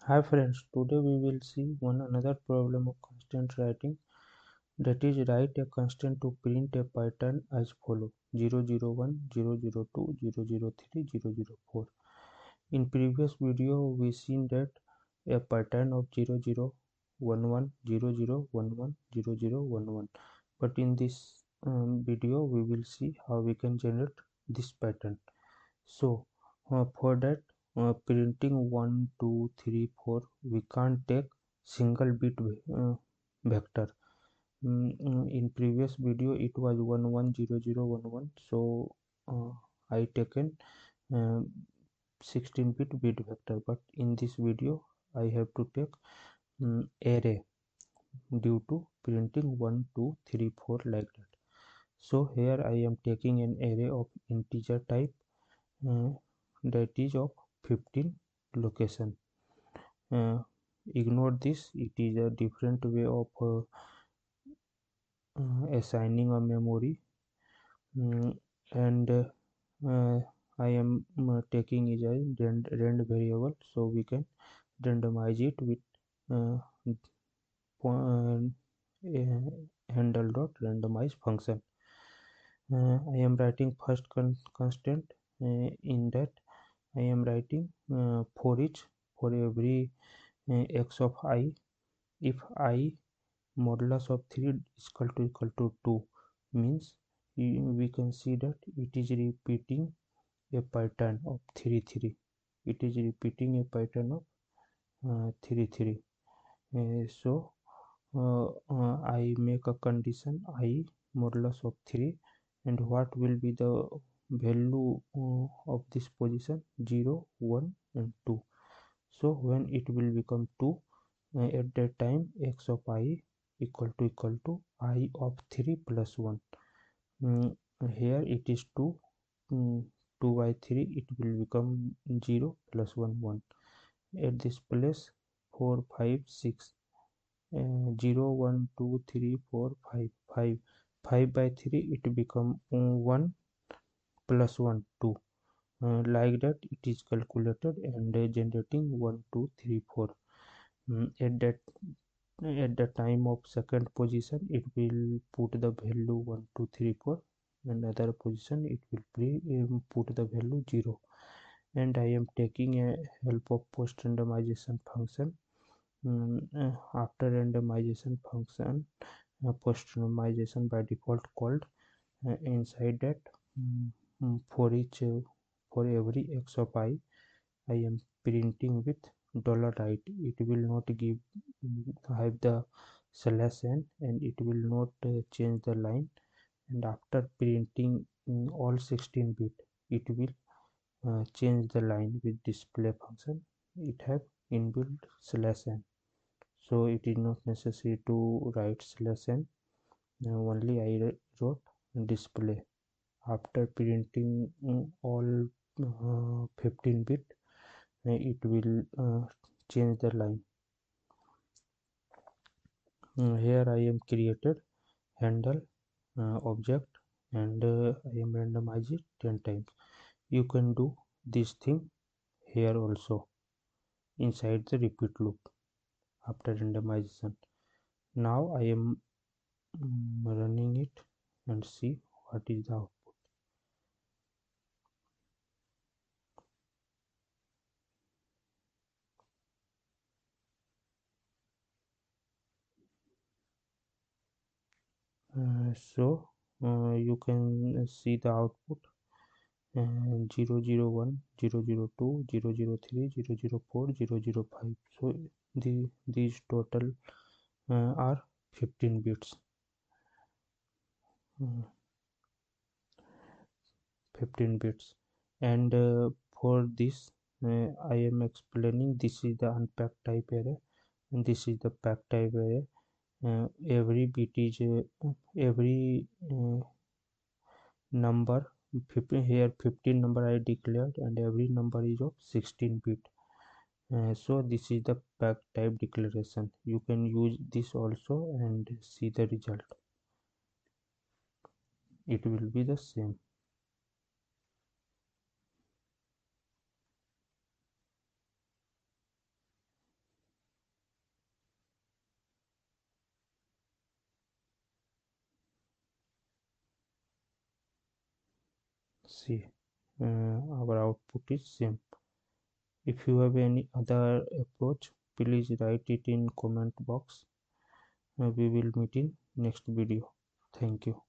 Hi friends, today we will see one another problem of constraint writing, that is write a constraint to print a pattern as follow 001, 002, 003, 004. In previous video we seen that a pattern of 0011, 0011, 0011, but in this video we will see how we can generate this pattern. So for that printing 1, 2, 3, 4, we can't take single bit vector. In previous video it was 110011, so I taken uh, 16-bit vector, but in this video I have to take array due to printing 1, 2, 3, 4 like that. So here I am taking an array of integer type uh, that is of 15 location. Ignore this, it is a different way of assigning a memory. And I am taking is a rand variable, so we can randomize it with uh, handle dot randomize function. I am writing first constant. In that I am writing for each, for every x of I, if I modulus of 3 is equal to 2, means we can see that it is repeating a pattern of 3 3. It is repeating a pattern of 3 3. So I make a condition I modulus of 3, and what will be the value of this position 0 1 and 2. So when it will become 2, at that time x of I equal to I of 3 plus 1. Here it is 2, 2 by 3 it will become 0 plus 1 1. At this place 4 5 6, 0 1 2 3 4 5 5, 5 by 3 it become 1 plus 1 2. Like that it is calculated and generating 1 2 3 4. At the time of second position it will put the value 1 2 3 4, and other position it will put the value 0. And I am taking a help of post randomization function. After randomization function, post randomization by default called, inside that for each for every x of I am printing with $right. It will not give have the slash n, and it will not change the line. And after printing all 16 bit, it will change the line with display function. It have inbuilt slash n, so it is not necessary to write slash n. Only I wrote display. After printing all 15 bit, it will change the line. Here I am created handle object, and I am randomize it 10 times. You can do this thing here also inside the repeat loop after randomization. Now I am running it and see what is the output. So you can see the output 001, 002, 003, 004, 005. So these total are 15 bits. 15 bits. And for this I am explaining this is the unpacked type array and this is the packed type array. Every bit is every number 15, here 15 number I declared, and every number is of 16 bit. So this is the packed type declaration. You can use this also and see the result. It will be the same. See, our output is same. If you have any other approach, please write it in comment box. We will meet in next video. Thank you.